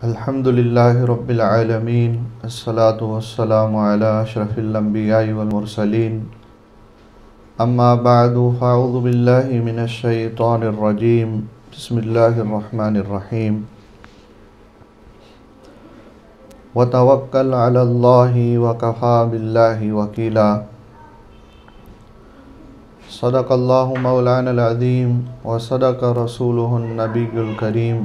अल्हम्दुलिल्लाहि रब्बिल आलमीन अस्सलातु वस्सलामु अला अशरफिल अंबियाइ वल मुरसलीन अम्मा बअदु फ़अऊज़ु बिल्लाहि मिनश शैतानिर रजीम बिस्मिल्लाहिर रहमानिर रहीम व तवक्कल अलल्लाहि व कफ़ा बिल्लाहि वकीला सदक़ल्लाहु मौलानल अज़ीम व सदक़ रसूलुहुन नबियुल करीम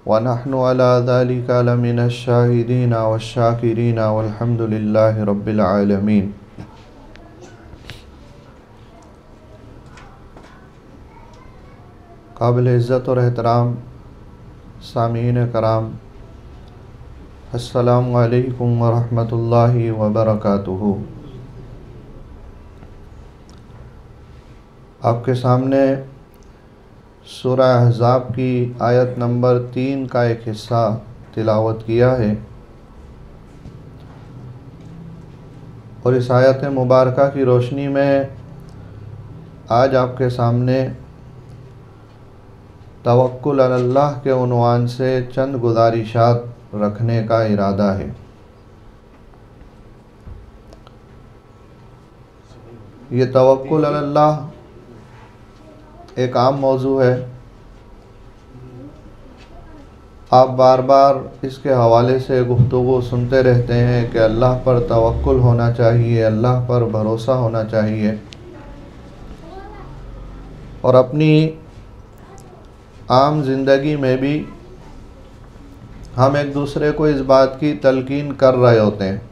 व नहनु अला ज़ालिका लमिनश शाहिदीन वश्शाकिरीन वल्हम्दुलिल्लाहि रब्बिल आलमीन। काबिल इज़्ज़त और एहतराम सामीन कराम, अस्सलामु अलैकुम व रहमतुल्लाहि व बरकातुहू। आपके सामने सूरह अहज़ाब की आयत नंबर 3 का एक हिस्सा तिलावत किया है और इस आयत मुबारका की रोशनी में आज आपके सामने तवक्कुल अलल्लाह के उन्वान से चंद गुज़ारिशात रखने का इरादा है। ये तवक्कुल अलल्लाह एक आम मौजू है। आप बार बार इसके हवाले से गुफ्तगू सुनते रहते हैं कि अल्लाह पर तवक्कुल होना चाहिए, अल्लाह पर भरोसा होना चाहिए, और अपनी आम ज़िंदगी में भी हम एक दूसरे को इस बात की तलकीन कर रहे होते हैं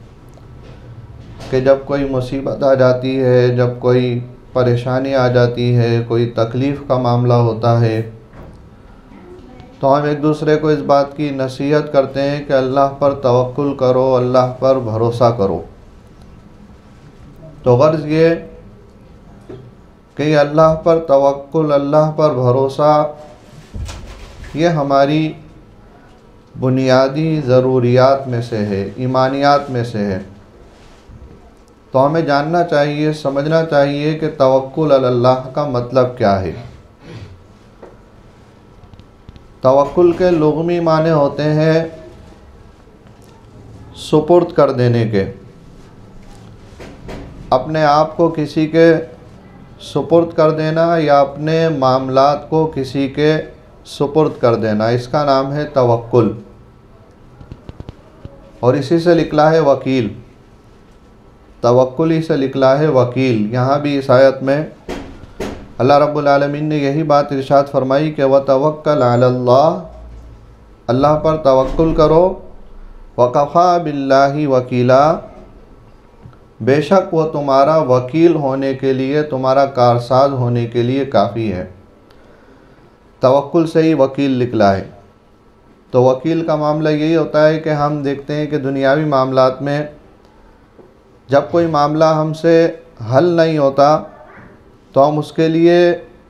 कि जब कोई मुसीबत आ जाती है, जब कोई परेशानी आ जाती है, कोई तकलीफ़ का मामला होता है, तो हम एक दूसरे को इस बात की नसीहत करते हैं कि अल्लाह पर तवक्कुल करो, अल्लाह पर भरोसा करो। तो गर्ज़ ये कि अल्लाह पर तवक्कुल, अल्लाह पर भरोसा, ये हमारी बुनियादी ज़रूरियात में से है, ईमानियात में से है। तो हमें जानना चाहिए, समझना चाहिए कि तवक्कुल अलल्लाह का मतलब क्या है। तवक्कुल के लुग़वी माने होते हैं सुपुर्द कर देने के, अपने आप को किसी के सुपुर्द कर देना या अपने मामलात को किसी के सुपुर्द कर देना, इसका नाम है तवक्कुल। और इसी से निकला है वकील, तवक्कुल ही से निकला है वकील। यहाँ भी इस आयत में अल्लाह रब्बुल आलमीन ने यही बात इरशाद फरमाई कि व तवक्कल अलल्लाह, अल्लाह पर तवक्कुल करो, व कफ़ा बिल्लाहि वकीला, बेशक वो तुम्हारा वकील होने के लिए, तुम्हारा कारसाज होने के लिए काफ़ी है। तवक्कुल से ही वकील निकला है। तो वकील का मामला यही होता है कि हम देखते हैं कि दुनियावी मामलात में जब कोई मामला हमसे हल नहीं होता तो हम उसके लिए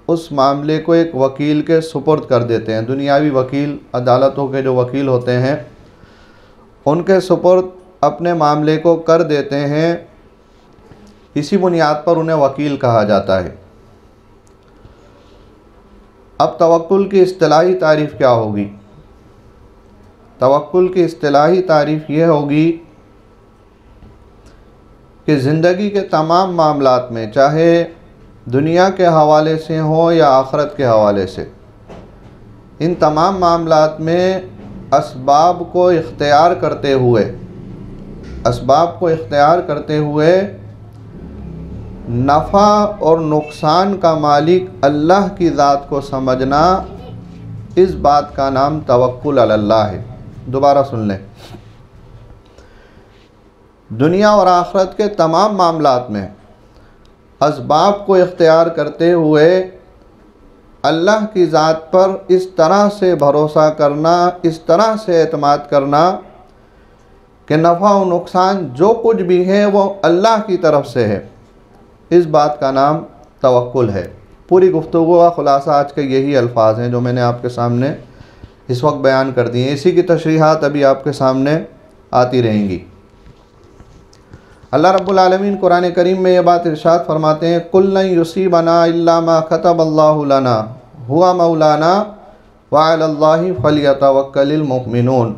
उस मामले को एक वकील के सुपुर्द कर देते हैं। दुनियावी वकील, अदालतों के जो वकील होते हैं, उनके सुपुर्द अपने मामले को कर देते हैं। इसी बुनियाद पर उन्हें वकील कहा जाता है। अब तवक्कुल की इस्तिलाही तारीफ़ क्या होगी? तवक्कुल की इस्तिलाही तारीफ़ यह होगी कि ज़िंदगी के तमाम मामलात में, चाहे दुनिया के हवाले से हो या आखिरत के हवाले से, इन तमाम मामलात में असबाब को इख्तियार करते हुए, असबाब को इख्तियार करते हुए नफ़ा और नुकसान का मालिक अल्लाह की ज़ात को समझना, इस बात का नाम तवक्कुल अलल्लाह है। दोबारा सुन लें, दुनिया और आखिरत के तमाम मामलात में असबाब को इख्तियार करते हुए अल्लाह की ज़ात पर इस तरह से भरोसा करना, इस तरह से एतमाद करना कि नफ़ा और नुकसान जो कुछ भी है वो अल्लाह की तरफ से है, इस बात का नाम तवक्कुल है। पूरी गुफ्तगू का ख़ुलासा आज के यही अल्फाज हैं जो मैंने आपके सामने इस वक्त बयान कर दिए। इसी की तशरीहात अभी आपके सामने आती रहेंगी। अल्लाह रब्बुल आलमीन कुरान करीम में ये बात इरशाद फरमाते हैं, कुल लन युसीबना इल्ला मा कतबल्लाहु लना हुआ मौलाना व अलल्लाहि फलियतवक्कलिल मुमिनून,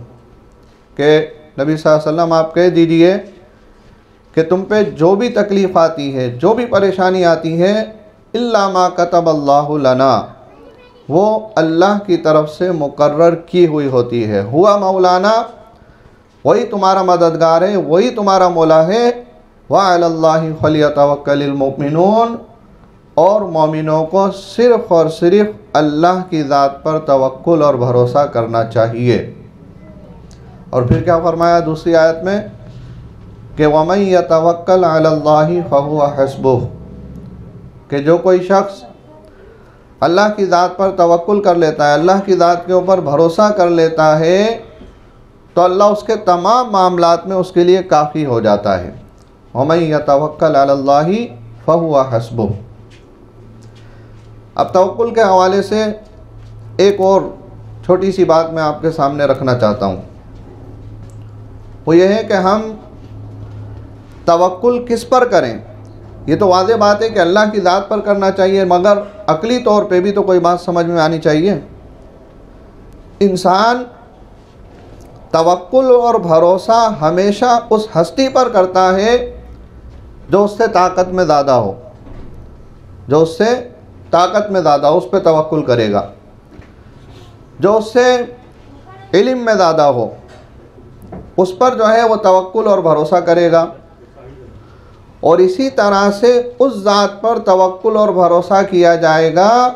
के नबी सल्लल्लाहु अलैहि वसल्लम आप कह दीजिए कि तुम पे जो भी तकलीफ़ आती है, जो भी परेशानी आती है, इल्ला मा कतबल्लाहु लना, वो अल्लाह की तरफ से मुकर्रर की हुई होती है। हुआ मौलाना, वही तुम्हारा मददगार है, वही तुम्हारा मौला है। व अलल्लाहि फलियतवक्कलिल मुमिनून, और मोमिनों को सिर्फ़ और सिर्फ अल्लाह की ज़ात पर तवक्कुल और भरोसा करना चाहिए। और फिर क्या फरमाया दूसरी आयत में कि वमन यतवक्कल अलल्लाहि फहुवा हस्बुह, कि जो कोई शख्स अल्लाह की ज़ात पर तवक्कुल कर लेता है, अल्लाह की ज़ात के ऊपर भरोसा कर लेता है, तो अल्लाह उसके तमाम मामलात में उसके लिए काफ़ी हो जाता है। वमन यतवक्कल अलल्लाहि फहुवा हस्बुह। अब तवक्कुल के हवाले से एक और छोटी सी बात मैं आपके सामने रखना चाहता हूँ। वो ये है कि हम तवक्कुल किस पर करें। ये तो वाज़ेह बात है कि अल्लाह की ज़ात पर करना चाहिए, मगर अक़ली तौर पे भी तो कोई बात समझ में आनी चाहिए। इंसान तवक्कुल और भरोसा हमेशा उस हस्ती पर करता है जो उससे ताकत में ज़्यादा हो, जो उससे ताकत में ज़्यादा हो, उस पर तवक्कुल करेगा। जो उससे इल्म में ज़्यादा हो, उस पर जो है वो तवक्कुल और भरोसा करेगा। और इसी तरह से उस ज़ात पर तवक्कुल और भरोसा किया जाएगा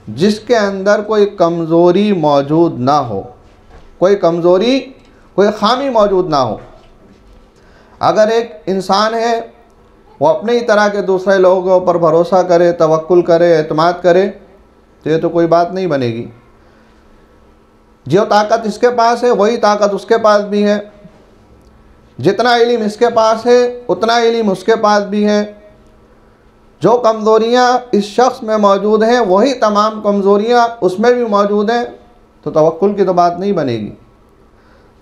जिसके अंदर कोई कमज़ोरी मौजूद ना हो, कोई कमज़ोरी, कोई ख़ामी मौजूद ना हो। अगर एक इंसान है वो अपने ही तरह के दूसरे लोगों के ऊपर भरोसा करे, तवक्कुल करे, एतमाद करे, तो ये तो कोई बात नहीं बनेगी। जो ताकत इसके पास है वही ताकत उसके पास भी है, जितना इल्म इसके पास है उतना इल्म उसके पास भी है। जो कमज़ोरियाँ इस शख्स में मौजूद हैं वही तमाम कमज़ोरियाँ उसमें भी मौजूद हैं, तो तवक्कुल की तो बात नहीं बनेगी।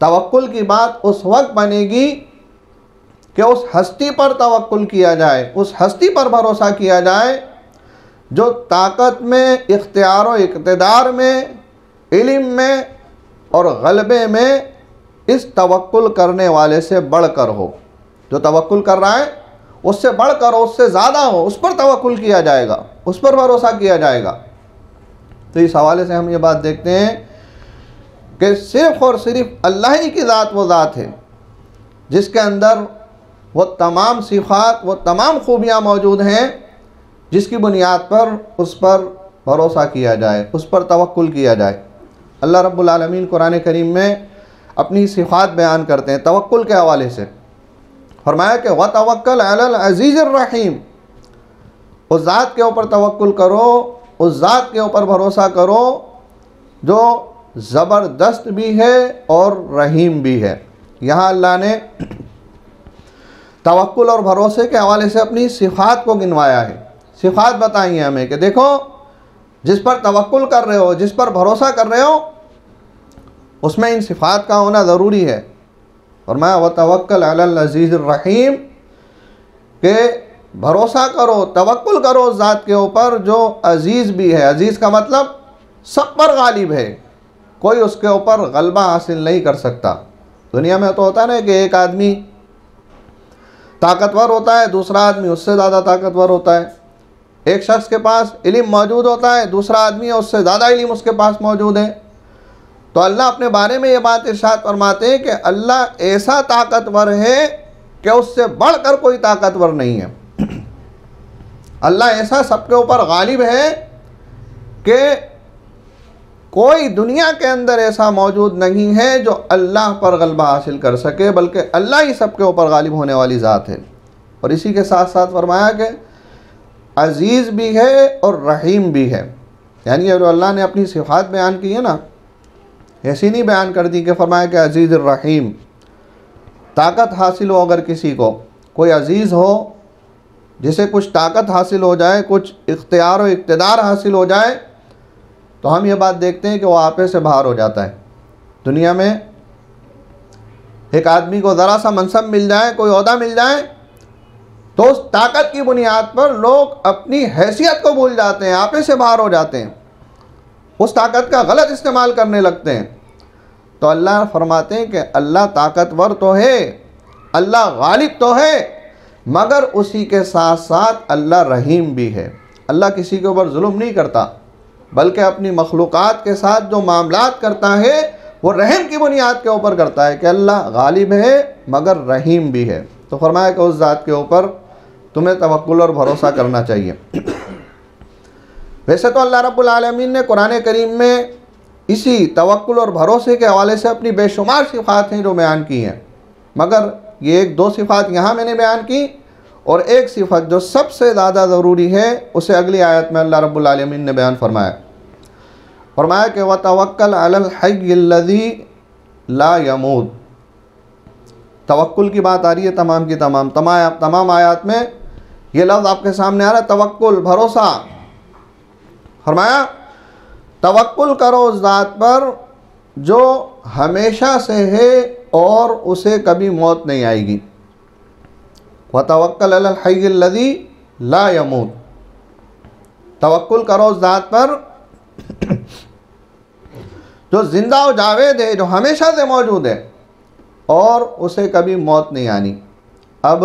तवक्कुल की बात उस वक्त बनेगी कि उस हस्ती पर तवक्कुल किया जाए, उस हस्ती पर भरोसा किया जाए जो ताकत में, इख्तियार और इक़्तिदार में, इल्म में और गलबे में इस तवक्कुल करने वाले से बढ़कर हो। जो तवक्कुल कर रहा है उससे बढ़कर हो, उससे ज़्यादा हो, उस पर तवक्कुल किया जाएगा, उस पर भरोसा किया जाएगा। तो इस हवाले से हम ये बात देखते हैं कि सिर्फ़ और सिर्फ अल्लाह ही की ज़ात वो ज़ात है जिसके अंदर वो तमाम सिफ़ात, वो तमाम खूबियाँ मौजूद हैं जिसकी बुनियाद पर उस पर भरोसा किया जाए, उस पर तवक्कुल किया जाए। अल्लाह रब्बुल आलमीन कुरान करीम में अपनी सिफ़ात बयान करते हैं तवक्कुल के हवाले से। फरमाया कि व तवक्कल अलल अज़ीज़िर रहीम, उस ज़ात के ऊपर तवक्कुल करो, उस ज़ात के ऊपर भरोसा करो जो ज़बरदस्त भी है और रहीम भी है। यहाँ अल्लाह ने तवक्कुल और भरोसे के हवाले से अपनी सिफ़ात को गिनवाया है, सिफ़ात बताई हैं हमें कि देखो जिस पर तवक्कुल कर रहे हो, जिस पर भरोसा कर रहे हो, उसमें इन सिफ़ात का होना ज़रूरी है। और मैं व तवक्कल अलल अज़ीज़िर रहीम, के भरोसा करो, तवक्कुल करो उस ज़ात के ऊपर जो अज़ीज़ भी है। अज़ीज़ का मतलब सब पर गालिब है, कोई उसके ऊपर गलबा हासिल नहीं कर सकता। दुनिया में तो होता है ना कि एक आदमी ताकतवर होता है, दूसरा आदमी उससे ज़्यादा ताकतवर होता है। एक शख्स के पास इल्म मौजूद होता है, दूसरा आदमी है उससे ज़्यादा इल्म उसके पास मौजूद है। तो अल्लाह अपने बारे में ये बात इरशाद फरमाते हैं कि अल्लाह ऐसा ताकतवर है कि उससे बढ़कर कोई ताकतवर नहीं है। अल्लाह ऐसा सबके ऊपर गालिब है कि कोई दुनिया के अंदर ऐसा मौजूद नहीं है जो अल्लाह पर गलबा हासिल कर सके, बल्कि अल्लाह ही सबके ऊपर गालिब होने वाली ज़ात है। और इसी के साथ साथ फरमाया कि अज़ीज़ भी है और रहीम भी है। यानी जो अल्लाह ने अपनी सिफ़ात बयान की है ना, ऐसी नहीं बयान कर दी कि फरमाया कि अज़ीज़ रहीम। ताकत हासिल हो अगर किसी को, कोई अज़ीज़ हो जिसे कुछ ताकत हासिल हो जाए, कुछ इख्तियार और इक़्तिदार हासिल हो जाए, तो हम ये बात देखते हैं कि वो आपे से बाहर हो जाता है। दुनिया में एक आदमी को ज़रा सा मनसब मिल जाए, कोई ओहदा मिल जाए, तो उस ताकत की बुनियाद पर लोग अपनी हैसियत को भूल जाते हैं, आपे से बाहर हो जाते हैं। उस ताकत का गलत इस्तेमाल करने लगते हैं। तो अल्लाह फरमाते हैं कि अल्लाह ताकतवर तो है, अल्लाह गालिब तो है, मगर उसी के साथ साथ अल्लाह रहीम भी है। अल्लाह किसी के ऊपर जुल्म नहीं करता, बल्कि अपनी मखलूक़ात के साथ जो मामलात करता है वो रहम की बुनियाद के ऊपर करता है कि अल्लाह गालिब है मगर रहीम भी है। तो फरमाया कि उस ज़ात के ऊपर तुम्हें तवक्कुल और भरोसा करना चाहिए। वैसे तो अल्लाह रब्बुल आलमीन ने कुरान करीम में इसी तवक्कुल और भरोसे के हवाले से अपनी बेशुमार सिफ़ात हैं जो बयान की हैं, मगर ये एक दो सिफ़ात यहाँ मैंने बयान की, और एक सिफ़त जो सबसे ज़्यादा ज़रूरी है उसे अगली आयत में अल्लाह रब्बुल आलमीन ने बयान फरमाया कि वतवक्कल अलल हय्यिल्लज़ी ला यमूत। तवक्कुल की बात आ रही है तमाम की तमाम आयत में ये लफ्ज़ आपके सामने आ रहा है, तवक्कुल, भरोसा। फरमाया तवक्कुल करो उस ज़ात पर जो हमेशा से है और उसे कभी मौत नहीं आएगी। वतवक्कल अलल हय्यिल्लज़ी ला यमूत। तवक्कुल करो उस ज़ात पर जो ज़िंदा व जावेद है, जो हमेशा से मौजूद है और उसे कभी मौत नहीं आनी। अब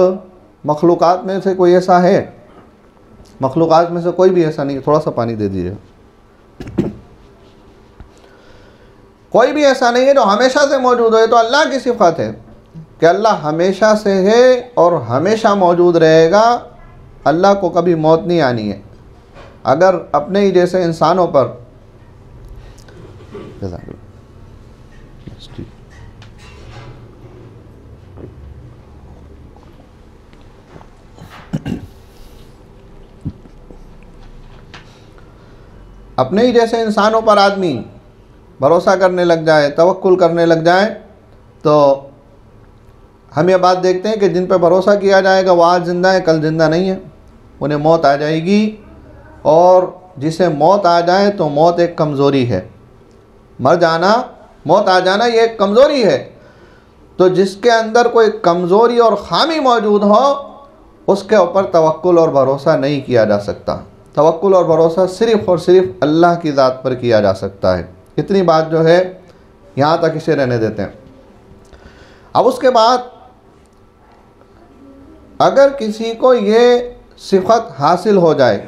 मखलूक़ात में से कोई ऐसा है? मखलूक़ात में से कोई भी ऐसा नहीं। थोड़ा सा पानी दे दीजिए। कोई भी ऐसा नहीं है जो हमेशा से मौजूद है। तो अल्लाह की सिफ़त है कि अल्लाह हमेशा से है और हमेशा मौजूद रहेगा। अल्लाह को कभी मौत नहीं आनी है। अगर अपने ही जैसे इंसानों पर अपने ही जैसे इंसानों पर आदमी भरोसा करने लग जाए, तवक्कुल करने लग जाए, तो हम ये बात देखते हैं कि जिन पर भरोसा किया जाएगा वो आज ज़िंदा है, कल ज़िंदा नहीं है, उन्हें मौत आ जाएगी। और जिसे मौत आ जाए तो मौत एक कमज़ोरी है। मर जाना, मौत आ जाना ये एक कमज़ोरी है। तो जिसके अंदर कोई कमज़ोरी और ख़ामी मौजूद हो उसके ऊपर तवक्कुल और भरोसा नहीं किया जा सकता। तवक्कुल और भरोसा सिर्फ़ और सिर्फ अल्लाह की ज़ात पर किया जा सकता है। इतनी बात जो है यहाँ तक इसे रहने देते हैं। अब उसके बाद अगर किसी को ये सिफ़त हासिल हो जाए,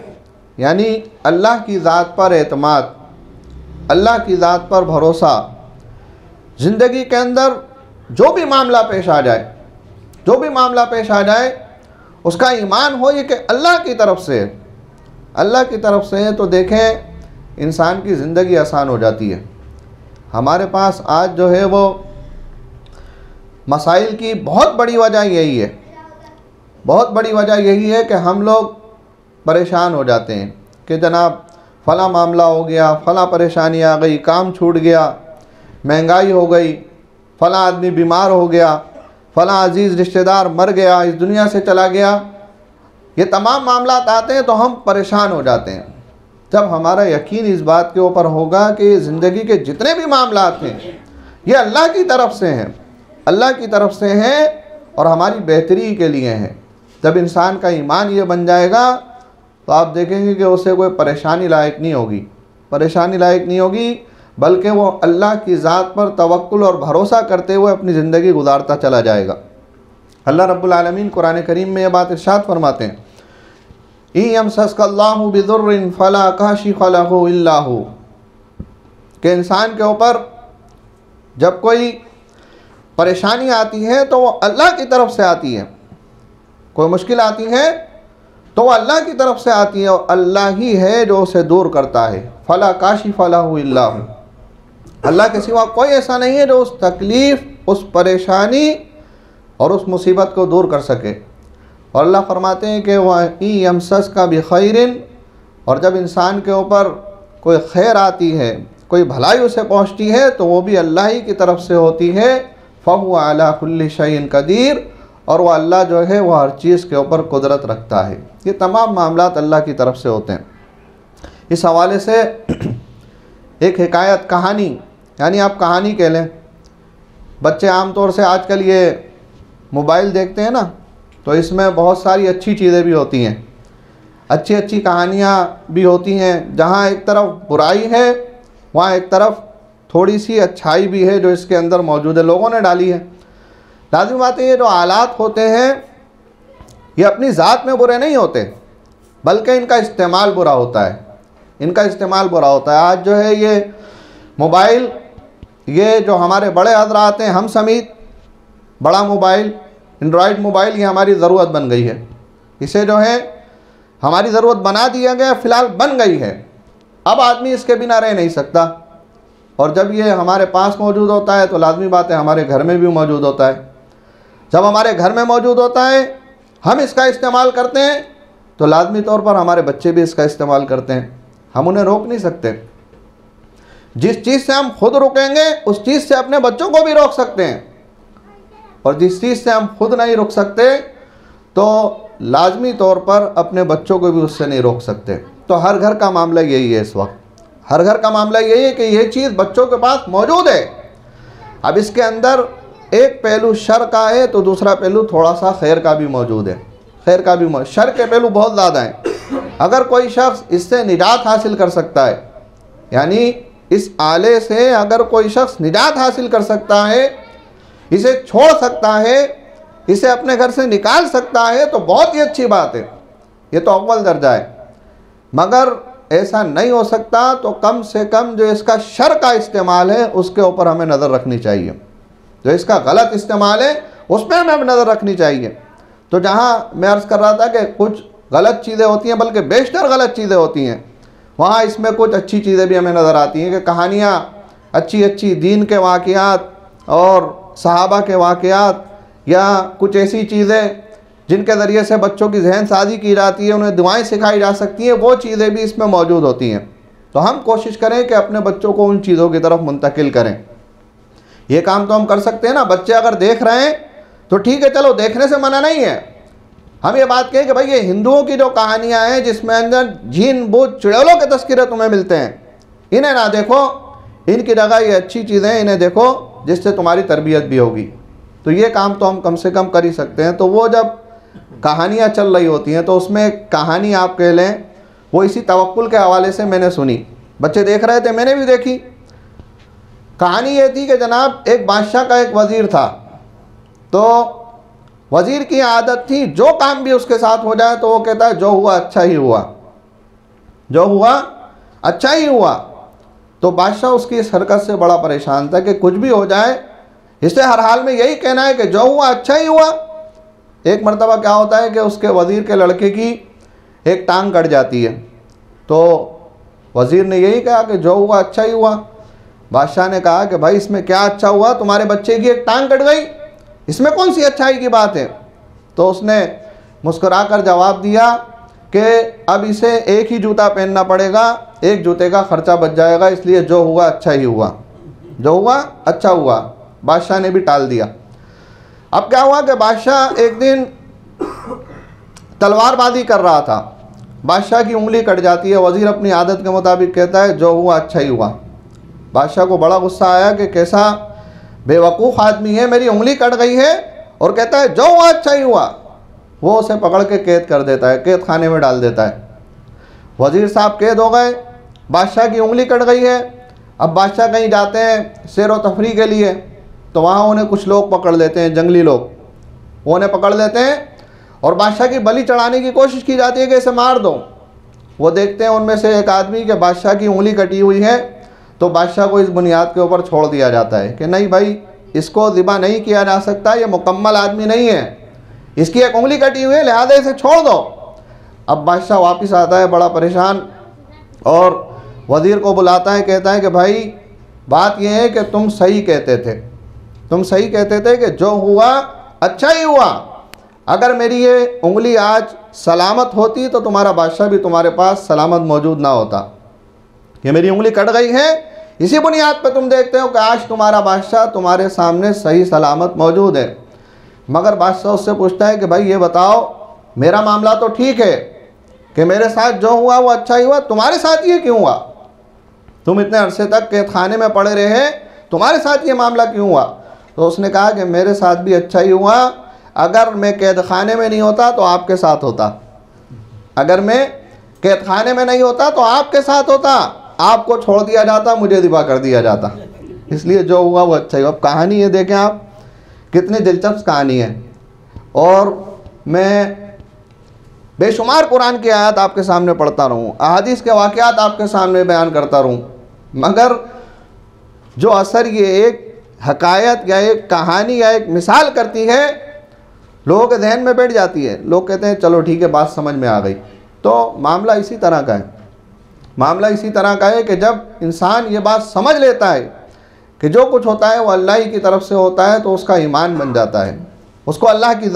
यानी अल्लाह की ज़ात पर एतमाद, अल्लाह की ज़ात पर भरोसा, ज़िंदगी के अंदर जो भी मामला पेश आ जाए, जो भी मामला पेश आ जाए उसका ईमान हो ये कि अल्लाह की तरफ से है, अल्लाह की तरफ से है, तो देखें इंसान की ज़िंदगी आसान हो जाती है। हमारे पास आज जो है वो मसाइल की बहुत बड़ी वजह यही है, बहुत बड़ी वजह यही है कि हम लोग परेशान हो जाते हैं कि जनाब फ़ला मामला हो गया, फ़ला परेशानी आ गई, काम छूट गया, महंगाई हो गई, फ़ला आदमी बीमार हो गया, फ़ला अजीज़ रिश्तेदार मर गया, इस दुनिया से चला गया। ये तमाम मामलात आते हैं तो हम परेशान हो जाते हैं। जब हमारा यकीन इस बात के ऊपर होगा कि ज़िंदगी के जितने भी मामलात हैं ये अल्लाह की तरफ से हैं, अल्लाह की तरफ से हैं और हमारी बेहतरी के लिए हैं, जब इंसान का ईमान ये बन जाएगा तो आप देखेंगे कि उसे कोई परेशानी लायक नहीं होगी, परेशानी लायक नहीं होगी, बल्कि वो अल्लाह की ज़ात पर तवक्कुल और भरोसा करते हुए अपनी ज़िंदगी गुजारता चला जाएगा। अल्लाह रब्बुल आलमीन कुरान करीम में ये बात इरशाद फरमाते हैं, इयमसस्कल्लाहु बिदुर्रिन फला काशिफ़ लहु इल्ला हु, कि इंसान के ऊपर जब कोई परेशानी आती है तो वो अल्लाह की तरफ से आती है। कोई मुश्किल आती है तो वो अल्लाह की तरफ से आती है और अल्लाह ही है जो उसे दूर करता है। फला काशिफ़ लहु इल्ला हु, अल्लाह के सिवा कोई ऐसा नहीं है जो उस तकलीफ़, उस परेशानी और उस मुसीबत को दूर कर सके। और अल्लाह फरमाते हैं कि वह यमसस का बिखैरिन, और जब इंसान के ऊपर कोई खैर आती है, कोई भलाई उसे पहुँचती है तो वो भी अल्लाह ही की तरफ से होती है। फ़हुवा अला कुल्लि शैइन कदीर, और वह अल्लाह जो है वह हर चीज़ के ऊपर कुदरत रखता है। ये तमाम मामलात अल्लाह की तरफ से होते हैं। इस हवाले से एक हिकायत, कहानी, यानी आप कहानी कह लें। बच्चे आम तौर से आजकल ये मोबाइल देखते हैं ना, तो इसमें बहुत सारी अच्छी चीज़ें भी होती हैं, अच्छी अच्छी कहानियाँ भी होती हैं, जहाँ एक तरफ बुराई है, वहाँ एक तरफ थोड़ी सी अच्छाई भी है जो इसके अंदर मौजूद है, लोगों ने डाली है। लाज़िम बात है, ये जो आलात होते हैं ये अपनी ज़ात में बुरे नहीं होते, बल्कि इनका इस्तेमाल बुरा होता है, इनका इस्तेमाल बुरा होता है। आज जो है ये मोबाइल, ये जो हमारे बड़े हज़रात हैं, हम समेत, बड़ा मोबाइल, एंड्रॉयड मोबाइल, ये हमारी ज़रूरत बन गई है। इसे जो है हमारी ज़रूरत बना दिया गया, फ़िलहाल बन गई है, अब आदमी इसके बिना रह नहीं सकता। और जब ये हमारे पास मौजूद होता है तो लाज़मी बात है हमारे घर में भी मौजूद होता है। जब हमारे घर में मौजूद होता है, हम इसका इस्तेमाल करते हैं, तो लाज़मी तौर पर हमारे बच्चे भी इसका इस्तेमाल करते हैं। हम उन्हें रोक नहीं सकते। जिस चीज़ से हम खुद रुकेंगे उस चीज़ से अपने बच्चों को भी रोक सकते हैं, और जिस चीज़ से हम खुद नहीं रुक सकते तो लाजमी तौर पर अपने बच्चों को भी उससे नहीं रोक सकते। तो हर घर का मामला यही है, इस वक्त हर घर का मामला यही है कि ये चीज़ बच्चों के पास मौजूद है। अब इसके अंदर एक पहलू शर का है तो दूसरा पहलू थोड़ा सा खैर का भी मौजूद है। खैर का भी मौजूद, शर के पहलू बहुत ज़्यादा हैं। अगर कोई शख्स इससे निजात हासिल कर सकता है, यानी इस आले से अगर कोई शख्स निजात हासिल कर सकता है, इसे छोड़ सकता है, इसे अपने घर से निकाल सकता है, तो बहुत ही अच्छी बात है, ये तो अव्वल दर्जा है। मगर ऐसा नहीं हो सकता तो कम से कम जो इसका शर का इस्तेमाल है उसके ऊपर हमें नज़र रखनी चाहिए। जो इसका गलत इस्तेमाल है उस पर हमें नज़र रखनी चाहिए। तो जहाँ मैं अर्ज़ कर रहा था कि कुछ गलत चीज़ें होती हैं, बल्कि बेशतर गलत चीज़ें होती हैं, वहाँ इसमें कुछ अच्छी चीज़ें भी हमें नज़र आती हैं कि कहानियाँ अच्छी अच्छी दीन के वाक़यात और सहाबा के वाक़यात, या कुछ ऐसी चीज़ें जिनके ज़रिए से बच्चों की जहन साजी की जाती है, उन्हें दुआएं सिखाई जा सकती हैं, वो चीज़ें भी इसमें मौजूद होती हैं। तो हम कोशिश करें कि अपने बच्चों को उन चीज़ों की तरफ मुंतकिल करें। ये काम तो हम कर सकते हैं ना। बच्चे अगर देख रहे हैं तो ठीक है, चलो देखने से मना नहीं है। हम ये बात कहें कि भाई ये हिंदुओं की जो कहानियाँ हैं जिसमें अंदर झीन बूझ चुड़ैलों के तस्करे तुम्हें मिलते हैं, इन्हें ना देखो, इनकी जगह ये अच्छी चीज़ें इन्हें देखो जिससे तुम्हारी तरबियत भी होगी। तो ये काम तो हम कम से कम कर ही सकते हैं। तो वो जब कहानियाँ चल रही होती हैं तो उसमें कहानी आप कह लें, वो इसी तवक्कुल के हवाले से मैंने सुनी, बच्चे देख रहे थे, मैंने भी देखी। कहानी ये थी कि जनाब एक बादशाह का एक वज़ीर था। तो वज़ीर की आदत थी जो काम भी उसके साथ हो जाए तो वो कहता है जो हुआ अच्छा ही हुआ, जो हुआ अच्छा ही हुआ। तो बादशाह उसकी इस हरकत से बड़ा परेशान था कि कुछ भी हो जाए इसे हर हाल में यही कहना है कि जो हुआ अच्छा ही हुआ। एक मरतबा क्या होता है कि उसके वज़ीर के लड़के की एक टांग कट जाती है। तो वज़ीर ने यही कहा कि जो हुआ अच्छा ही हुआ। बादशाह ने कहा कि भाई इसमें क्या अच्छा हुआ, तुम्हारे बच्चे की एक टांग कट गई, इसमें कौन सी अच्छाई की बात है। तो उसने मुस्कुराकर जवाब दिया कि अब इसे एक ही जूता पहनना पड़ेगा, एक जूते का ख़र्चा बच जाएगा, इसलिए जो हुआ अच्छा ही हुआ, जो हुआ अच्छा हुआ। बादशाह ने भी टाल दिया। अब क्या हुआ कि बादशाह एक दिन तलवारबाजी कर रहा था, बादशाह की उंगली कट जाती है। वज़ीर अपनी आदत के मुताबिक कहता है जो हुआ अच्छा ही हुआ। बादशाह को बड़ा गुस्सा आया कि कैसा बेवकूफ़ आदमी है, मेरी उंगली कट गई है और कहता है जो हुआ अच्छा ही हुआ। वो उसे पकड़ के कैद कर देता है, कैद खाने में डाल देता है। वज़ीर साहब कैद हो गए, बादशाह की उंगली कट गई है। अब बादशाह कहीं जाते हैं सैर व तफरी के लिए, तो वहाँ उन्हें कुछ लोग पकड़ लेते हैं, जंगली लोग, वो उन्हें पकड़ लेते हैं और बादशाह की बलि चढ़ाने की कोशिश की जाती है कि इसे मार दो। वो देखते हैं उनमें से एक आदमी के बादशाह की उंगली कटी हुई है, तो बादशाह को इस बुनियाद के ऊपर छोड़ दिया जाता है कि नहीं भाई इसको ज़िबा नहीं किया जा सकता, ये मुकम्मल आदमी नहीं है, इसकी एक उंगली कटी हुई है, लिहाजा इसे छोड़ दो। अब बादशाह वापस आता है बड़ा परेशान और वज़ीर को बुलाता है, कहता है कि भाई बात यह है कि तुम सही कहते थे, तुम सही कहते थे कि जो हुआ अच्छा ही हुआ। अगर मेरी ये उंगली आज सलामत होती तो तुम्हारा बादशाह भी तुम्हारे पास सलामत मौजूद ना होता। ये मेरी उंगली कट गई है, इसी बुनियाद पर तुम देखते हो कि आज तुम्हारा बादशाह तुम्हारे सामने सही सलामत मौजूद है। मगर बादशाह उससे पूछता है कि भाई ये बताओ, मेरा मामला तो ठीक है कि मेरे साथ जो हुआ वो अच्छा ही हुआ, तुम्हारे साथ ये क्यों हुआ? तुम इतने अरसे तक कैद खाने में पड़े रहे, तुम्हारे साथ ये मामला क्यों हुआ? तो उसने कहा कि मेरे साथ भी अच्छा ही हुआ, अगर मैं कैद खाने में नहीं होता तो आपके साथ होता, अगर मैं कैद खाने में नहीं होता तो आपके साथ होता, आपको छोड़ दिया जाता, मुझे दिबा कर दिया जाता। इसलिए जो हुआ वो अच्छा ही। अब कहानी ये देखें आप, कितनी दिलचस्प कहानी है। और मैं बेशुमार कुरान की आयत आपके सामने पढ़ता रहूँ, अहादीस के वाक़यात आपके सामने बयान करता रहूँ, मगर जो असर ये एक हकायत या एक कहानी या एक मिसाल करती है, लोगों के जहन में बैठ जाती है। लोग कहते हैं चलो ठीक है, बात समझ में आ गई। तो मामला इसी तरह का है। मामला इसी तरह का है कि जब इंसान ये बात समझ लेता है कि जो कुछ होता है वो अल्लाह ही की तरफ से होता है, तो उसका ईमान बन जाता है, उसको अल्लाह की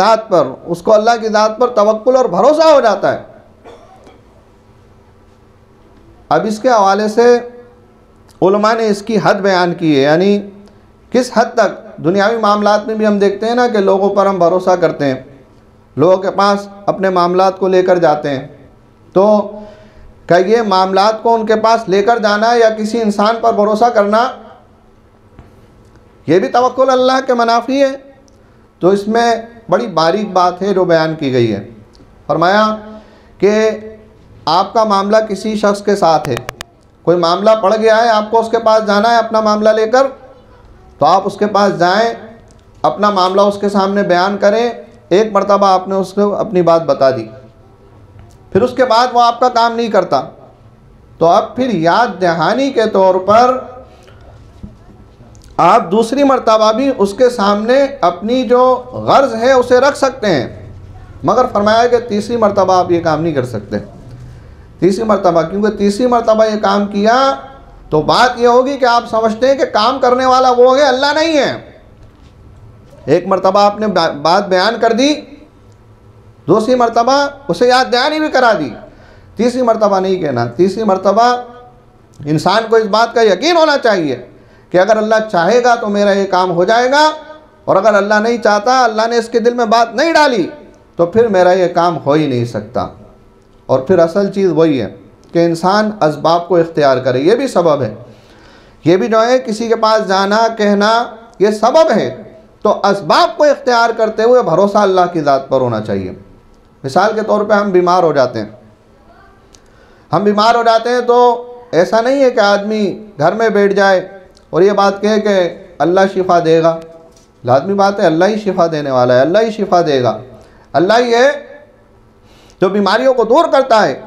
ज़ात पर तवक्कुल और भरोसा हो जाता है। अब इसके हवाले से उलमा ने इसकी हद बयान की है, यानी किस हद तक दुनियावी मामलात में भी हम देखते हैं ना कि लोगों पर हम भरोसा करते हैं, लोगों के पास अपने मामलात को लेकर जाते हैं। तो क्या ये मामलात को उनके पास लेकर जाना या किसी इंसान पर भरोसा करना, ये भी तवक्कुल अल्लाह के मनाफी है? तो इसमें बड़ी बारीक बात है जो बयान की गई है। फरमाया कि आपका मामला किसी शख्स के साथ है, कोई मामला पड़ गया है, आपको उसके पास जाना है अपना मामला लेकर, तो आप उसके पास जाएं, अपना मामला उसके सामने बयान करें। एक मरतबा आपने उसको अपनी बात बता दी, फिर उसके बाद वो आपका काम नहीं करता, तो अब फिर याद दहानी के तौर पर आप दूसरी मरतबा भी उसके सामने अपनी जो गर्ज है उसे रख सकते हैं, मगर फरमाया कि तीसरी मरतबा आप ये काम नहीं कर सकते। तीसरी मरतबा, क्योंकि तीसरी मरतबा ये काम किया तो बात ये होगी कि आप समझते हैं कि काम करने वाला वो है, अल्लाह नहीं है। एक मरतबा आपने बात बयान कर दी, दूसरी मरतबा उसे याद दहानी भी करा दी, तीसरी मरतबा नहीं कहना। तीसरी मरतबा इंसान को इस बात का यकीन होना चाहिए कि अगर अल्लाह चाहेगा तो मेरा ये काम हो जाएगा, और अगर अल्लाह नहीं चाहता, अल्लाह ने इसके दिल में बात नहीं डाली, तो फिर मेरा ये काम हो ही नहीं सकता। और फिर असल चीज़ वही है कि इंसान असबाब को इख्तियार करे, ये भी सबब है। ये भी जो है किसी के पास जाना कहना ये सबब है, तो असबाब को इख्तियार करते हुए भरोसा अल्लाह की ज़ात पर होना चाहिए। मिसाल के तौर पे हम बीमार हो जाते हैं, तो ऐसा नहीं है कि आदमी घर में बैठ जाए और ये बात कहे कि अल्लाह शिफा देगा। लाज़मी बात है, अल्लाह ही शिफा देने वाला है, अल्लाह ही शिफा देगा, अल्लाह ही है जो बीमारियों को दूर करता है।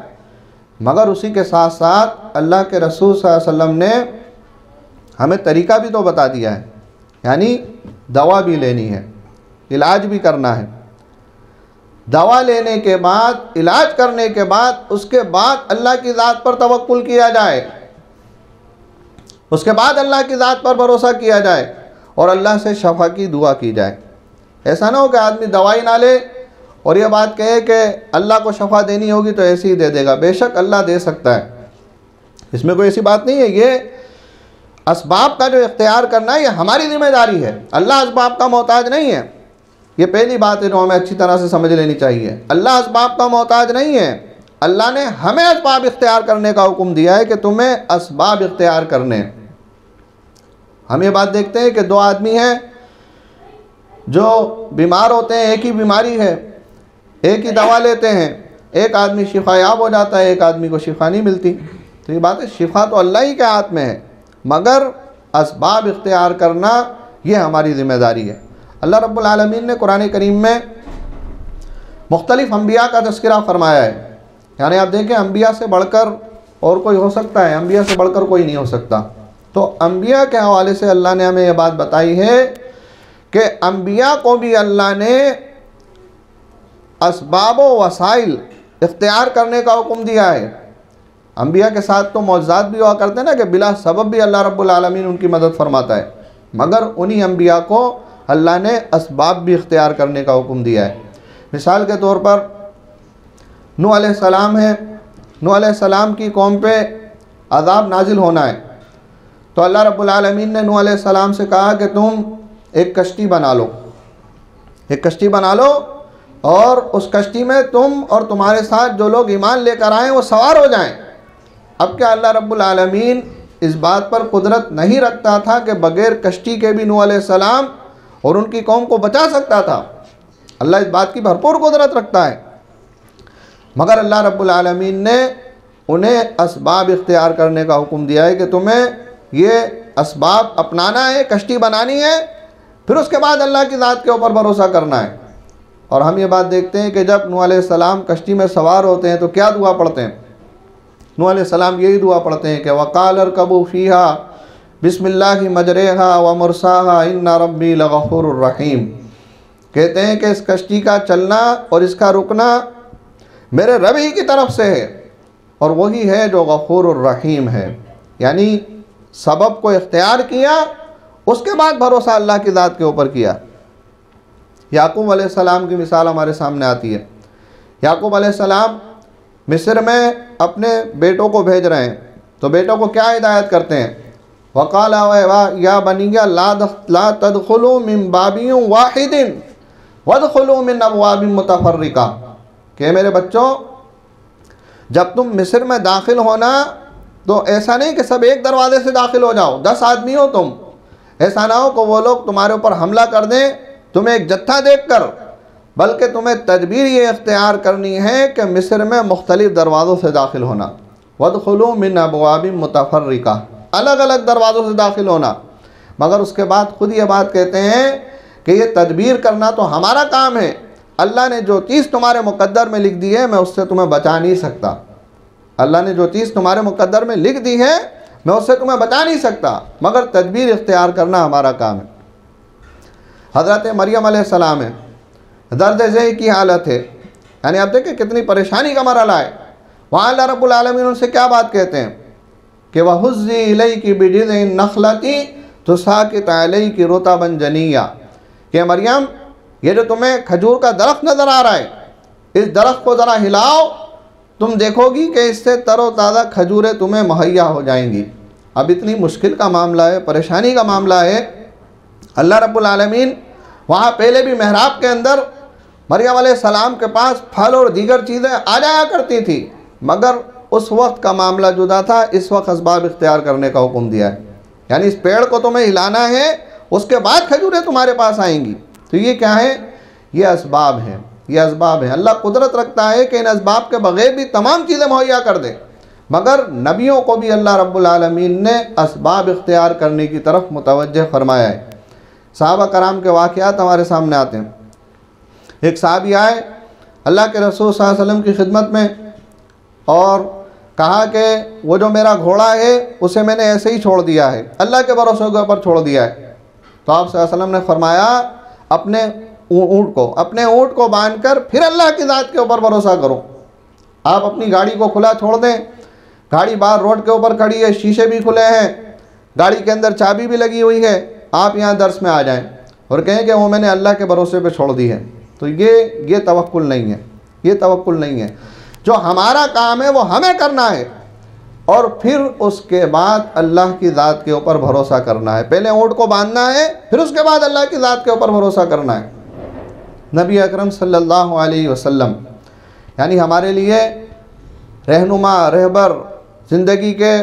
मगर उसी के साथ साथ अल्लाह के रसूल सल्लल्लाहु अलैहि वसल्लम ने हमें तरीका भी तो बता दिया है, यानी दवा भी लेनी है, इलाज भी करना है। दवा लेने के बाद, इलाज करने के बाद, उसके बाद अल्लाह की ज़ात पर तवक्कुल किया जाए, उसके बाद अल्लाह की ज़ात पर भरोसा किया जाए और अल्लाह से शफा की दुआ की जाए। ऐसा ना हो कि आदमी दवाई ना ले और ये बात कहे कि अल्लाह को शफा देनी होगी तो ऐसे ही दे देगा। बेशक अल्लाह दे सकता है, इसमें कोई ऐसी बात नहीं है। ये असबाब का जो इख्तियार करना है ये हमारी जिम्मेदारी है, अल्लाह असबाब का मोहताज नहीं है। ये पहली बात है जो हमें अच्छी तरह से समझ लेनी चाहिए। अल्लाह असबाब का मोहताज नहीं है, अल्लाह ने हमें असबाब इख्तियार करने का हुक्म दिया है कि तुम्हें असबाब इख्तियार करने। हम ये बात देखते हैं कि दो आदमी हैं जो बीमार होते हैं, एक ही बीमारी है, एक ही दवा लेते हैं, एक आदमी शिफायाब हो जाता है, एक आदमी को शिफा नहीं मिलती। तो ये बात है, शिफा तो अल्लाह ही के हाथ में है, मगर असबाब इख्तियार करना ये हमारी ज़िम्मेदारी है। अल्लाह रब्बुल आलमीन ने कुरान करीम में मुख्तलिफ़ अम्बिया का तज़किरा फरमाया है। यानी आप देखें, अम्बिया से बढ़कर और कोई हो सकता है, अम्बिया से बढ़कर कोई नहीं हो सकता। तो अम्बिया के हवाले से अल्लाह ने हमें यह बात बताई है कि अम्बिया को भी अल्लाह ने असबाब व वसाइल इख्तियार करने का हुक्म दिया है। अम्बिया के साथ तो मौजज़ात भी हुआ करते हैं ना कि बिला सबब भी अल्लाह रब्बुल आलमीन उनकी मदद फरमाता है, मगर उन्हीं अम्बिया को अल्लाह ने असबाब भी इख्तियार करने का हुक्म दिया है। मिसाल के तौर पर नूह अलैहिस्सलाम है, नूह अलैहिस्सलाम की कौम पे अज़ाब नाजिल होना है, तो अल्लाह रब्बुल आलमीन ने नूह अलैहिस्सलाम से कहा कि तुम एक कश्ती बना लो, एक कश्ती बना लो और उस कश्ती में तुम और तुम्हारे साथ जो लोग ईमान लेकर आए वो सवार हो जाएं। अब क्या अल्लाह रब्बुल आलमीन इस बात पर कुदरत नहीं रखता था कि बग़ैर कश्ती के भी नूह अलैहिस्सलाम और उनकी कौम को बचा सकता था? अल्लाह इस बात की भरपूर कुदरत रखता है, मगर अल्लाह रब्बुल आलमीन ने उन्हें असबाब इख्तियार करने का हुक्म दिया है कि तुम्हें ये असबाब अपनाना है, कश्ती बनानी है, फिर उसके बाद अल्लाह की ज़ात के ऊपर भरोसा करना है। और हम ये बात देखते हैं कि जब नूह अलैहिस्सलाम कश्ती में सवार होते हैं तो क्या दुआ पढ़ते हैं? नूह अलैहिस्सलाम यही दुआ पढ़ते हैं कि वक़ाल अरकबू फ़ीहा बिस्मिल्लाहि मजरेहा व मुरसाहा इन्ना रब्बी लगफ़ूरुर रहीम। कहते हैं कि इस कश्ती का चलना और इसका रुकना मेरे रब ही की तरफ से है और वही है जो गफ़ूरुर रहीम है। यानी सबब को इख्तियार किया, उसके बाद भरोसा अल्लाह की ज़ात के ऊपर किया। याकूब अलैहिस्सलाम की मिसाल हमारे सामने आती है। याकूब अलैहिस्सलाम मिस्र में अपने बेटों को भेज रहे हैं, तो बेटों को क्या हिदायत करते हैं? वक़ाला या बनिया ला तदखुलू मिन बाबिन वाहिदिन वदखुलू मिन अबवाबिन मुतफर्रिका। कि मेरे बच्चों, जब तुम मिस्र में दाखिल होना तो ऐसा नहीं कि सब एक दरवाजे से दाखिल हो जाओ, 10 आदमी हो तुम, ऐसा ना हो कि वो लोग तुम्हारे ऊपर हमला कर दें तुम्हें एक जत्था देखकर, बल्कि तुम्हें तदबीर ये इख्तियार करनी है कि मिस्र में मुख्तलिफ दरवाज़ों से दाखिल होना। वदखुलू मिन अबवाबिन मुतफर्रिका, अलग अलग दरवाज़ों से दाखिल होना। मगर उसके बाद खुद ये बात कहते हैं कि ये तदबीर करना तो हमारा काम है, अल्लाह ने जो चीज़ तुम्हारे मुक़द्दर में लिख दी है मैं उससे तुम्हें बचा नहीं सकता। अल्लाह ने जो चीज़ तुम्हारे मुक़द्दर में लिख दी है मैं उससे तुम्हें बचा नहीं सकता, मगर तदबीर इख्तियार करना हमारा काम है। हज़रत मरियम अलैहिस्सलाम है, दर्द ज़े की हालत है, यानी आप देखें कितनी परेशानी का मरहला है। वहाँ अल्लाह रब्बुल आलमीन उनसे क्या बात कहते हैं कि वहुज़्ज़ी इलैकी बिजिज़्इन नख़लती तुसाक़ित अलैकी रुतबन जनिय्या। कि मरियम, ये जो तुम्हें खजूर का दरख्त नज़र आ रहा है, इस दरख्त को ज़रा हिलाओ, तुम देखोगी कि इससे तरोताज़ा खजूरें तुम्हें मुहैया हो जाएंगी। अब इतनी मुश्किल का मामला है, परेशानी का मामला है। अल्लाह रब्बुल आलमीन वहाँ पहले भी महराब के अंदर मरियम अलैहिस्सलाम के पास फल और दीगर चीज़ें आ जाया करती थी, मगर उस वक्त का मामला जुदा था। इस वक्त असबाब इख्तियार करने का हुक्म दिया है, यानी इस पेड़ को तुम्हें हिलाना है, उसके बाद खजूरें तुम्हारे पास आएंगी। तो ये क्या है? ये असबाब हैं, ये असबाब हैं। अल्लाह कुदरत रखता है कि इन असबाब के बग़ैर भी तमाम चीज़ें मुहैया कर दे, मगर नबियों को भी अल्लाह रब्बुल आलमीन ने असबाब इख्तियार करने की तरफ मुतवज्जह फरमाया है। सहाबा कराम के वाक़यात हमारे सामने आते हैं। एक साहबी आए अल्लाह के रसूल सल्लल्लाहु अलैहि वसल्लम की खिदमत में और कहा कि वो जो मेरा घोड़ा है उसे मैंने ऐसे ही छोड़ दिया है, अल्लाह के भरोसे के ऊपर छोड़ दिया है। तो आप सल्लल्लाहु अलैहि वसल्लम ने फरमाया अपने ऊँट को बांधकर फिर अल्लाह की ज़ात के ऊपर भरोसा करो। आप अपनी गाड़ी को खुला छोड़ दें, गाड़ी बाहर रोड के ऊपर खड़ी है, शीशे भी खुले हैं, गाड़ी के अंदर चाबी भी लगी हुई है, आप यहाँ दर्स में आ जाएं और कहें कि वो मैंने अल्लाह के भरोसे पे छोड़ दी है, तो ये तवक्कुल नहीं है, ये तवक्कुल नहीं है। जो हमारा काम है वो हमें करना है और फिर उसके बाद अल्लाह की ज़ात के ऊपर भरोसा करना है। पहले ऊँट को बांधना है, फिर उसके बाद अल्लाह की ज़ात के ऊपर भरोसा करना है। नबी अकरम सल्लल्लाहु अलैहि वसल्लम यानी हमारे लिए रहनुमा, रहबर, ज़िंदगी के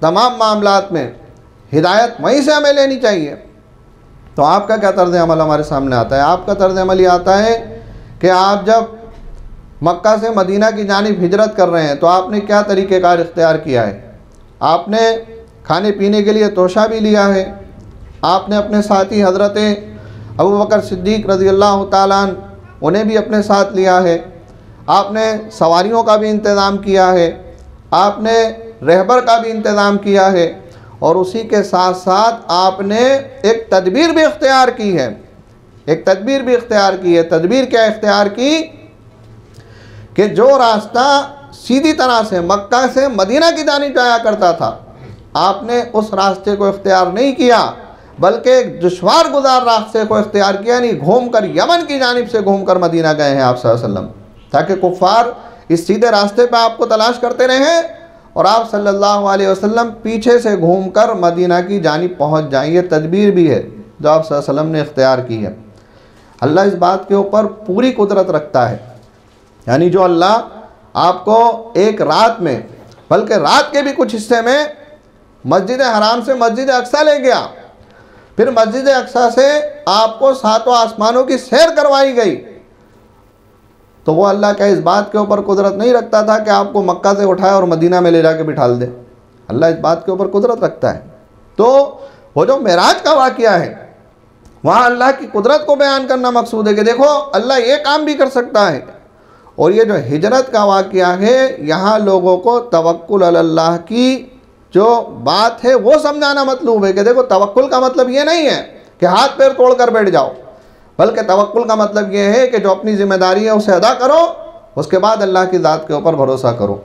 तमाम मामलात में हिदायत वहीं से हमें लेनी चाहिए। तो आपका क्या तर्ज़ अमल हमारे सामने आता है? आपका तर्ज़ अमल ये आता है कि आप जब मक्का से मदीना की जानिब हिजरत कर रहे हैं तो आपने क्या तरीक़ेकार इख्तियार किया है? आपने खाने पीने के लिए तोशा भी लिया है, आपने अपने साथी हज़रत अबू बकर सिद्दीक़ रज़ियल्लाहु ताला अन्हु उन्हें भी अपने साथ लिया है, आपने सवारियों का भी इंतज़ाम किया है, आपने रहबर का भी इंतज़ाम किया है और उसी के साथ साथ आपने एक तदबीर भी इख्तियार की है। एक तदबीर भी इख्तियार की है। तदबीर क्या इख्तियार की कि जो रास्ता सीधी तरह से मक्का से मदीना की जानिब जाया करता था, आपने उस रास्ते को इख्तियार नहीं किया, बल्कि एक दुश्वार गुजार रास्ते को इख्तियार किया, यानी घूमकर यमन की जानिब से घूमकर मदीना गए हैं आप सल्लल्लाहु अलैहि वसल्लम, ताकि कुफ़ार इस सीधे रास्ते पर आपको तलाश करते रहें और आप सल्लल्लाहु अलैहि वसल्लम पीछे से घूमकर मदीना की जानिब पहुँच जाएँ। ये तदबीर भी है जो आप सल्लल्लाहु अलैहि वसल्लम ने इख्तियार की है। अल्लाह इस बात के ऊपर पूरी कुदरत रखता है, यानी जो अल्लाह आपको एक रात में, बल्कि रात के भी कुछ हिस्से में मस्जिद हराम से मस्जिद अक्सा ले गया, फिर मस्जिद अक्सा से आपको सातों आसमानों की सैर करवाई गई, तो वो अल्लाह क्या इस बात के ऊपर कुदरत नहीं रखता था कि आपको मक्का से उठाए और मदीना में ले जाके बिठाल दे? अल्लाह इस बात के ऊपर कुदरत रखता है। तो वो जो मेराज का वाक़या है वहाँ अल्लाह की कुदरत को बयान करना मकसूद है कि देखो अल्लाह ये काम भी कर सकता है। और ये जो हिजरत का वाक़या है यहाँ लोगों को तवक्कुल अल्लाह की जो बात है वो समझाना मतलूब है कि देखो तवक्कुल का मतलब ये नहीं है कि हाथ पैर तोड़ कर बैठ जाओ, बल्कि तवक्कुल का मतलब ये है कि जो अपनी ज़िम्मेदारी है उसे अदा करो, उसके बाद अल्लाह की ज़ात के ऊपर भरोसा करो।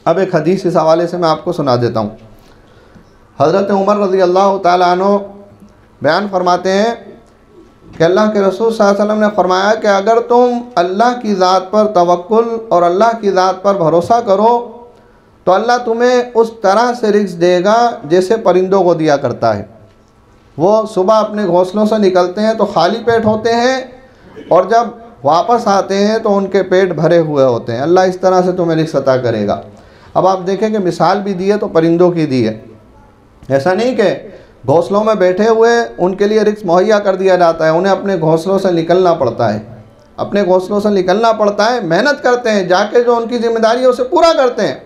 अब एक हदीस इस हवाले से मैं आपको सुना देता हूँ। हज़रत उमर रज़ी अल्लाह ताला अन्हु बयान फरमाते हैं कि अल्लाह के रसूल सल्लल्लाहु अलैहि वसल्लम ने फरमाया कि अगर तुम अल्लाह की ज़ात पर तवक्कुल और अल्लाह की ज़ात पर भरोसा करो तो अल्लाह तुम्हें उस तरह से रिज़्क़ देगा जैसे परिंदों को दिया करता है। वो सुबह अपने घोंसलों से निकलते हैं तो खाली पेट होते हैं और जब वापस आते हैं तो उनके पेट भरे हुए होते हैं। अल्लाह इस तरह से तुम्हें रिज़्क़ अता करेगा। अब आप देखें कि मिसाल भी दी है तो परिंदों की दी है। ऐसा नहीं कि घोंसलों में बैठे हुए उनके लिए रिज़्क़ मुहैया कर दिया जाता है, उन्हें अपने घोंसलों से निकलना पड़ता है, अपने घोंसलों से निकलना पड़ता है, मेहनत करते हैं, जाके जो उनकी ज़िम्मेदारी है उसे पूरा करते हैं,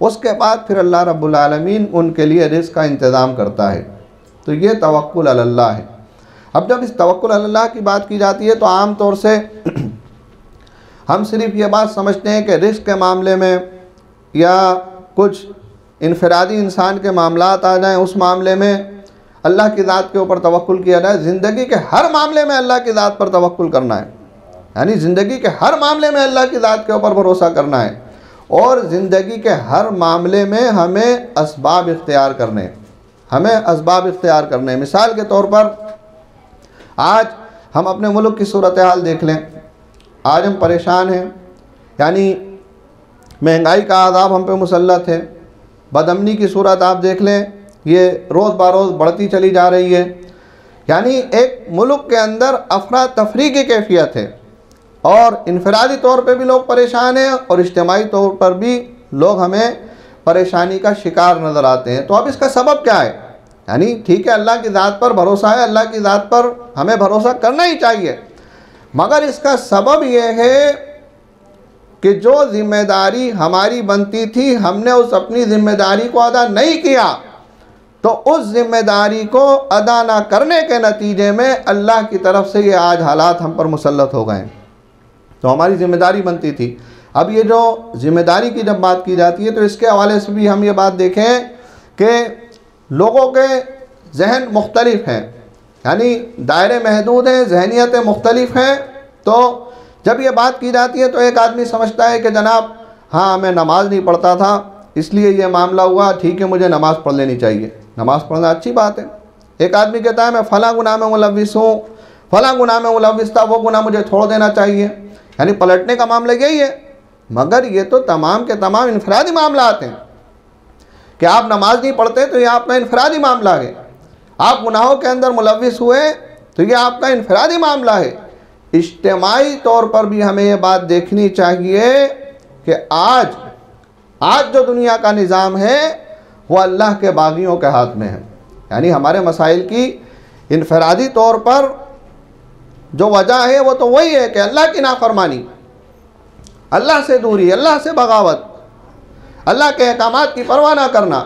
उसके बाद फिर अल्लाह रब्बुल आलमीन उनके लिए रिज़्क़ का इंतज़ाम करता है। तो ये तवक्कुल अल्लाह है। अब जब इस तवक्कुल अल्लाह की बात की जाती है तो आम तौर से हम सिर्फ ये बात समझते हैं कि रिज़्क़ के मामले में या कुछ इनफरादी इंसान के मामलात आ जाएँ उस मामले में अल्लाह की ज़ात के ऊपर तवक्कुल किया जाए। ज़िंदगी के हर मामले में अल्लाह की ज़ात पर तवक्कुल करना है, यानी ज़िंदगी के हर मामले में अल्लाह की ज़ात के ऊपर भरोसा करना है और ज़िंदगी के हर मामले में हमें असबाब इख्तियार करने, हमें असबाब इख्तियार करने। मिसाल के तौर पर आज हम अपने मुल्क की सूरत हाल देख लें। आज हम परेशान हैं, यानी महंगाई का आज़ाब हम पे मुसल्लत है, बदअमनी की सूरत आप देख लें, ये रोज़ बरोज़ बढ़ती चली जा रही है। यानी एक मुल्क के अंदर अफरा तफरी की कैफियत है और इनफरादी तौर पे भी लोग परेशान हैं और इज्तिमाई तौर पर भी लोग हमें परेशानी का शिकार नज़र आते हैं। तो अब इसका सबब क्या है? यानी ठीक है अल्लाह की ज़ात पर भरोसा है, अल्लाह की ज़ात पर हमें भरोसा करना ही चाहिए, मगर इसका सबब यह है कि जो ज़िम्मेदारी हमारी बनती थी हमने उस अपनी ज़िम्मेदारी को अदा नहीं किया, तो उस ज़िम्मेदारी को अदा ना करने के नतीजे में अल्लाह की तरफ से ये आज हालात हम पर मुसल्लत हो गए। तो हमारी ज़िम्मेदारी बनती थी। अब ये जो ज़िम्मेदारी की जब बात की जाती है तो इसके हवाले से भी हम ये बात देखें कि लोगों के जहन मुख्तलिफ हैं, यानी दायरे महदूद हैं, जहनीतें मुख्तलिफ हैं। तो जब ये बात की जाती है तो एक आदमी समझता है कि जनाब हाँ मैं नमाज़ नहीं पढ़ता था इसलिए ये मामला हुआ, ठीक है मुझे नमाज़ पढ़ लेनी चाहिए, नमाज़ पढ़ना अच्छी बात है। एक आदमी कहता है मैं फ़लाँ गुनाह में मुलव्विस हूँ, फ़लाँ गुनाह में मुलव्विस था, वो गुनाह मुझे छोड़ देना चाहिए, यानी पलटने का मामला यही है। मगर ये तो तमाम के तमाम इनफरादी मामला आते हैं कि आप नमाज नहीं पढ़ते तो ये आपका इनफरादी मामला है, आप गुनाहों के अंदर मुलव्विस हुए तो ये आपका इनफरादी मामला है। इज्तिमाई तौर पर भी हमें ये बात देखनी चाहिए कि आज जो दुनिया का निज़ाम है वो अल्लाह के बागियों के हाथ में है। यानी हमारे मसाइल की इनफरादी तौर पर जो वजह है वो तो वही है कि अल्लाह की नाफरमानी, अल्लाह से दूरी, अल्लाह से बगावत, अल्लाह के अहकामात की परवाह ना करना।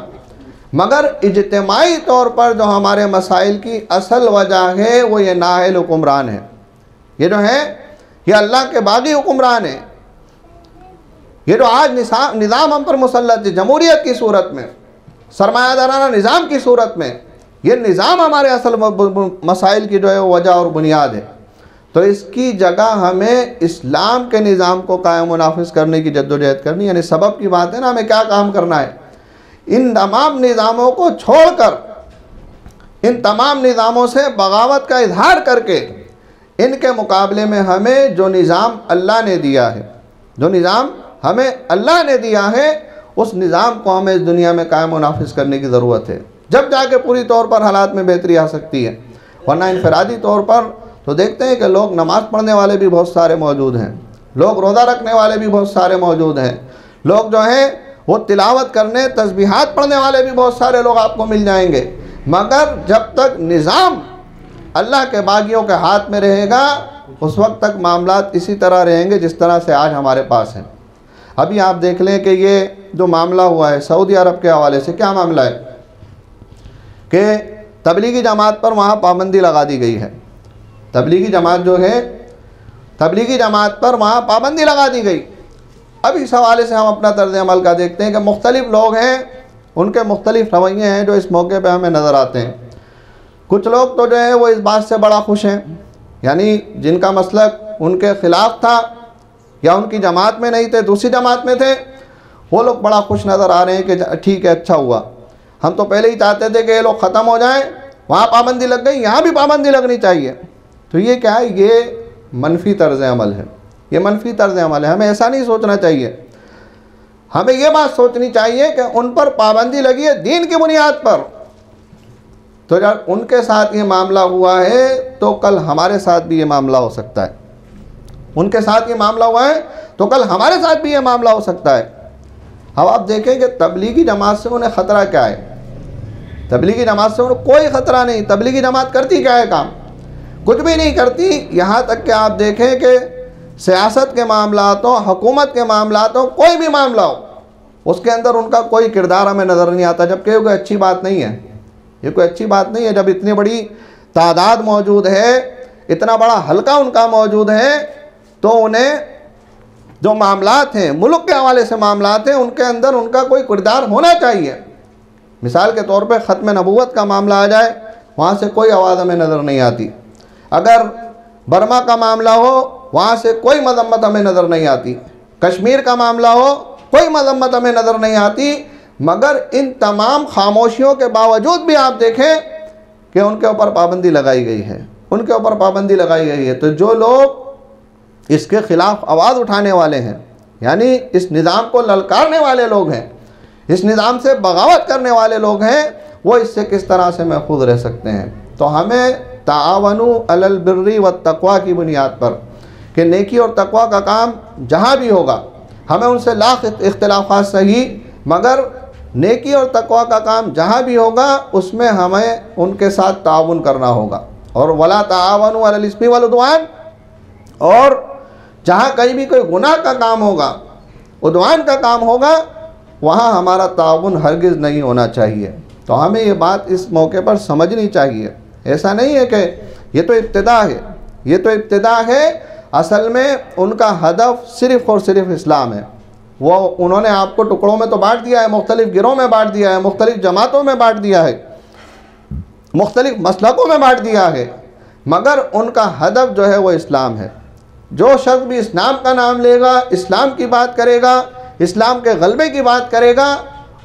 मगर इज्तिमाई तौर पर जो हमारे मसाइल की असल वजह है वो ये नाअहल हुक्मरान है, ये जो है ये अल्लाह के बागी हुक्मरान है। ये जो आज निज़ाम हम पर मुसल्लत है जमहूरियत की सूरत में, सरमायादाराना निज़ाम की सूरत में, ये निज़ाम हमारे असल मसाइल की जो है वजह और बुनियाद है। तो इसकी जगह हमें इस्लाम के निज़ाम को कायम व नाफिज़ करने की जद्दोजहद करनी, यानी सबब की बात है ना, हमें क्या काम करना है, इन तमाम निज़ामों को छोड़कर, इन तमाम निज़ामों से बगावत का इजहार करके इनके मुकाबले में हमें जो निज़ाम अल्लाह ने दिया है, जो निज़ाम हमें अल्लाह ने दिया है, उस निज़ाम को हमें इस दुनिया में कायम व नाफिज़ करने की ज़रूरत है, जब जाके पूरी तौर पर हालात में बेहतरी आ सकती है। वरना इनफरादी तौर पर तो देखते हैं कि लोग नमाज़ पढ़ने वाले भी बहुत सारे मौजूद हैं, लोग रोज़ा रखने वाले भी बहुत सारे मौजूद हैं, लोग जो हैं वो तिलावत करने तस्बीहात पढ़ने वाले भी बहुत सारे लोग आपको मिल जाएंगे। मगर जब तक निज़ाम अल्लाह के बागियों के हाथ में रहेगा उस वक्त तक मामलात इसी तरह रहेंगे जिस तरह से आज हमारे पास हैं। अभी आप देख लें कि ये जो मामला हुआ है सऊदी अरब के हवाले से, क्या मामला है कि तबलीगी जमात पर वहाँ पाबंदी लगा दी गई है। तबलीगी जमात जो है, तबलीगी जमात पर वहाँ पाबंदी लगा दी गई। अब इस हवाले से हम अपना तर्ज़ अमल का देखते हैं कि मुख्तलिफ़ लोग हैं, उनके मुख्तलिफ़ रवैये हैं जो इस मौके पर हमें नज़र आते हैं। कुछ लोग तो जो है वो इस बात से बड़ा खुश हैं, यानी जिनका मसलक उनके ख़िलाफ़ था या उनकी जमात में नहीं थे, दूसरी जमात में थे, वो लोग बड़ा खुश नज़र आ रहे हैं कि ठीक है, अच्छा हुआ। हम तो पहले ही चाहते थे कि ये लोग ख़त्म हो जाएं, वहाँ पाबंदी लग गई, यहाँ भी पाबंदी लगनी चाहिए। तो ये क्या है, ये मनफी तर्ज़ अमल है, ये मनफी तर्ज़ अमल है। हमें ऐसा नहीं सोचना चाहिए। हमें ये बात सोचनी चाहिए कि उन पर पाबंदी लगी है दीन की बुनियाद पर, तो जब उनके साथ ये मामला हुआ है तो कल हमारे साथ भी ये मामला हो सकता है। उनके साथ ये मामला हुआ है तो कल हमारे साथ भी ये मामला हो सकता है। अब आप देखें कि तबलीगी जमात से उन्हें ख़तरा क्या है। तबलीगी जमात से उन्हें कोई ख़तरा नहीं। तबलीगी जमात करती क्या है काम? कुछ भी नहीं करती। यहाँ तक कि आप देखें कि सियासत के मामलात हो, हुकूमत के मामलात हो, कोई भी मामला हो, उसके अंदर उनका कोई किरदार हमें नज़र नहीं आता, जबकि ये कोई अच्छी बात नहीं है। ये कोई अच्छी बात नहीं है। जब इतनी बड़ी तादाद मौजूद है, इतना बड़ा हल्का उनका मौजूद है, तो उन्हें जो मामलात हैं, मुल्क के हवाले से मामलात हैं, उनके अंदर उनका कोई किरदार होना चाहिए। मिसाल के तौर पे ख़त्म नबूवत का मामला आ जाए, वहाँ से कोई आवाज़ हमें नज़र नहीं आती। अगर बर्मा का मामला हो, वहाँ से कोई मजम्मत हमें नज़र नहीं आती। कश्मीर का मामला हो, कोई मजम्मत हमें नज़र नहीं आती। मगर इन तमाम खामोशियों के बावजूद भी आप देखें कि उनके ऊपर पाबंदी लगाई गई है, उनके ऊपर पाबंदी लगाई गई है। तो जो लोग इसके ख़िलाफ़ आवाज़ उठाने वाले हैं, यानी इस निज़ाम को ललकारने वाले लोग हैं, इस निज़ाम से बगावत करने वाले लोग हैं, वो इससे किस तरह से महफूज रह सकते हैं। तो हमें ताअवनु अलल बिर्रि व तक़वा की बुनियाद पर कि नेकी और तक़वा का काम जहाँ भी होगा, हमें उनसे लाख इख्तिलाफ़ात सही, मगर नेकी और तक़वा का काम जहाँ भी होगा उसमें हमें उनके साथ ताउन करना होगा। और वला ताअवनु अलल इस्मि वल उद्वान, और जहाँ कहीं भी कोई गुनाह का काम होगा, उद्वान का काम होगा, वहाँ हमारा ताउन हरगिज़ नहीं होना चाहिए। तो हमें ये बात इस मौके पर समझनी चाहिए। ऐसा नहीं है कि ये तो इब्तिदा है, ये तो इब्तिदा है। असल में उनका हदफ सिर्फ़ और सिर्फ इस्लाम है। वो उन्होंने आपको टुकड़ों में तो बांट दिया है, मुख्तलिफ़ गिरोह में बांट दिया है, मुख्तलिफ़ जमातों में बांट दिया है, मुख्तलिफ़ मसलकों में बांट दिया है, मगर उनका हदफ जो है वो इस्लाम है। जो शख्स भी इस्लाम का नाम लेगा, इस्लाम की बात करेगा, इस्लाम के गलबे की बात करेगा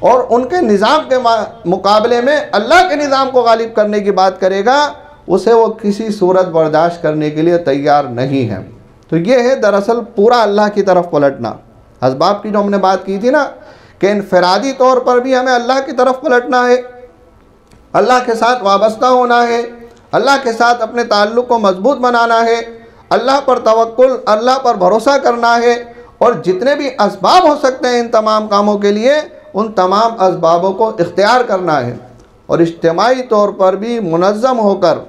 और उनके निज़ाम के मुकाबले में अल्लाह के निज़ाम को गालिब करने की बात करेगा, उसे वो किसी सूरत बर्दाश्त करने के लिए तैयार नहीं है। तो ये है दरअसल पूरा अल्लाह की तरफ पलटना। असबाब की जो हमने बात की थी ना, कि इनफरादी तौर पर भी हमें अल्लाह की तरफ पलटना है, अल्लाह के साथ वाबस्ता होना है, अल्लाह के साथ अपने ताल्लुक़ को मजबूत बनाना है, अल्लाह पर तवक्कुल, अल्लाह पर भरोसा करना है, और जितने भी असबाब हो सकते हैं इन तमाम कामों के लिए, उन तमाम असबाबों को इख्तियार करना है, और इज्तिमाई तौर पर भी मुनज़्ज़म होकर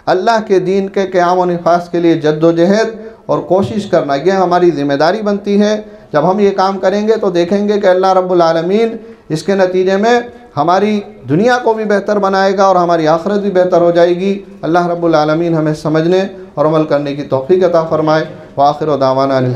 अल्लाह के दीन के क़याम व निफ़ाज़ के लिए जद्दोजहद और कोशिश करना, यह हमारी ज़िम्मेदारी बनती है। जब हम ये काम करेंगे तो देखेंगे कि अल्लाह रब्बुल आलमीन इसके नतीजे में हमारी दुनिया को भी बेहतर बनाएगा और हमारी आखिरत भी बेहतर हो जाएगी। अल्लाह रब्बुल आलमीन हमें समझने और अमल करने की तौफ़ीक़ अता फ़रमाए। व आखिर दावाना अनिल